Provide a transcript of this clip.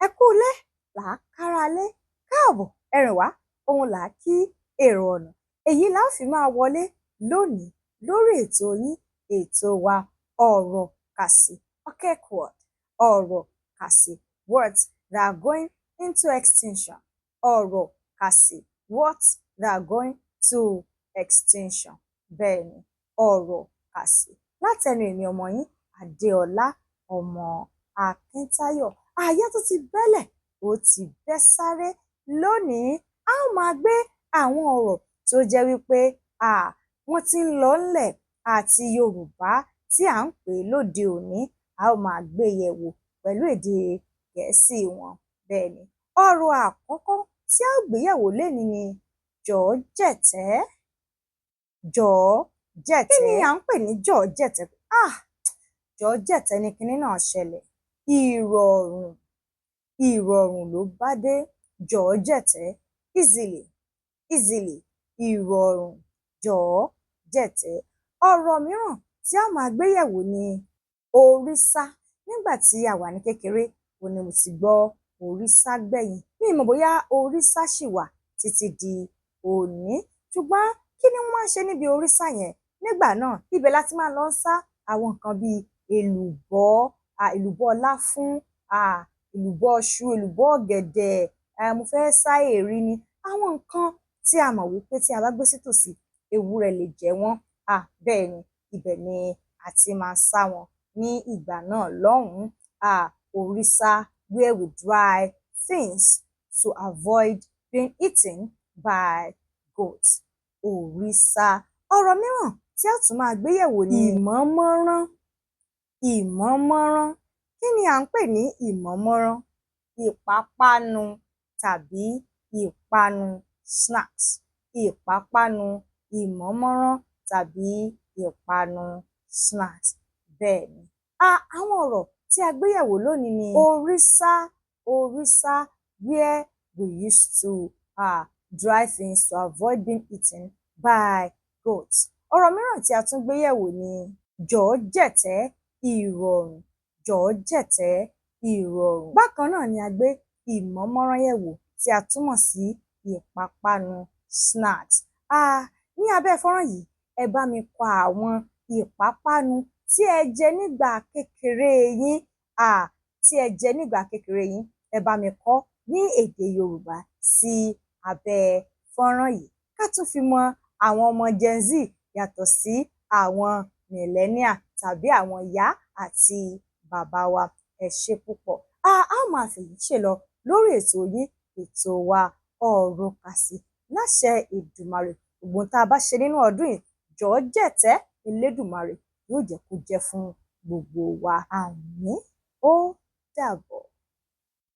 ẹ kú ilé là á kára lé káàbọ̀ ẹrìn wá òun là á kí èrò ọ̀nà èyí la ó fi máa wọlé lónìí lórí ètò yín ètò wa ọ̀rọ̀ kàsí ọ̀kẹ́kọ̀ọ́ ọ̀rọ̀ kàsí words that are going into extinction ọ̀rọ̀ kàsí words that are going to extinction bẹ́ẹ̀ ni ọ̀rọ̀ kàsí látẹnu èmi ọmọ yín Adéọlá ọmọ Akíntayọ̀ àyà tó ti bẹ́lẹ̀ ó ti bẹ́ sáré lónìí a ó máa gbé àwọn ọ̀rọ̀ tó jẹ́ wípé wọ́n ti ń lọ ńlẹ̀ àti Yorùbá tí à ń pè lóde òní a ó máa gbé yẹ̀wò pẹ̀lú èdè Gẹ̀ẹ́sì wọn bẹ́ẹ̀ ni ọ̀rọ̀ àkọ́kọ́ tí a ó gbé yẹ̀wò lénìí ni jọ̀ọ́ jẹ̀tẹ́ jọ̀ọ́ jẹ̀tẹ́ kí ni à ń pè ní jọ̀ọ́ jẹ̀tẹ́ jọ̀ọ́ jẹ̀tẹ́ ni kinní náà ṣẹlẹ̀ ìrọ̀rùn ìrọ̀rùn ló bá dé jọ̀ọ́ jẹ̀tẹ́ easily ìrọ̀rùn jọ̀ọ́ jẹ̀tẹ́ ọ̀rọ̀ mìíràn tí a máa gbé yẹ̀wò ni òrìṣà nígbà tí a wà ní kékeré ó ní mo ti gbọ́ òrìṣà gbẹ̀yìn mi ò mọ̀ bóyá òrìṣà ṣì wà títí di òní ṣùgbọ́n kí ni wọ́n máa ń ṣe níbi òrìṣà yẹn nígbà náà ibẹ̀ láti máa lọ sá àwọn nǹkan bíi èlùbọ́ láfún èlùbọ́ ọ̀ṣù èlùbọ́ ọ̀gẹ̀dẹ̀ mo fẹ́ sá èrí ni àwọn nǹkan tí a mọ̀ wípé tí a bá gbé sítòsí ewúrẹ́ lè jẹ wọ́n bẹ́ẹ̀ ni ibẹ̀ ni a ti máa sá wọn ní ìgbà náà lọ́hùn-ún òrìṣà where we dry things to avoid being eaten by goats òrìṣà ọ̀rọ̀ mìíràn tí a tún máa gbé yẹ̀wò ni ìmọ̀mọ́rán ìmọ̀mọ́rán kí ni à ń pè ní ìmọ̀mọ́rán ìpápánu tàbí ìpanu snacks ìpápánu ìmọ̀mọ́rán tàbí ìpanu snacks bẹ́ẹ̀ ni àwọn ọ̀rọ̀ tí a gbé yẹ̀wò lónìí ni òrìṣà where we used to dry things to avoid being eaten by goats ọ̀rọ̀ mìíràn tí a tún gbé yẹ̀wò ni jọ̀ọ́ jẹ̀tẹ́ ìrọ̀rùn jọ̀ọ́ jẹ̀tẹ́ ìrọ̀rùn bákan náà ni a gbé ìmọ̀mọ́rán yẹ̀wò tí a túmọ̀ sí ìpápánu snacks ní abẹ́ fọ́nrán yìí ẹ bá mi kọ àwọn ìpápánu tí ẹ jẹ nígbà kékeré yín tí ẹ jẹ nígbà kékeré yín ẹ bá mi kọ ní èdè Yorùbá sí abẹ́ fọ́nrán yìí ká tún fi mọ àwọn ọmọ Gen Z yàtọ̀ sí àwọn millennial tàbí àwọn ìyá àti bàbá wa ẹ ṣé púpọ̀ a máa fèyí ṣe lọ lórí ètò yín ètò wa ọ̀rọ̀ kàsí láṣẹ Èdùmàrè ògbón tá a bá ṣe nínú ọdún yìí jọ̀ọ́ jẹ̀tẹ́ Elédùmarè yóò jẹ́ kó jẹ́ fún gbogbo wa àmín ó dàbọ̀.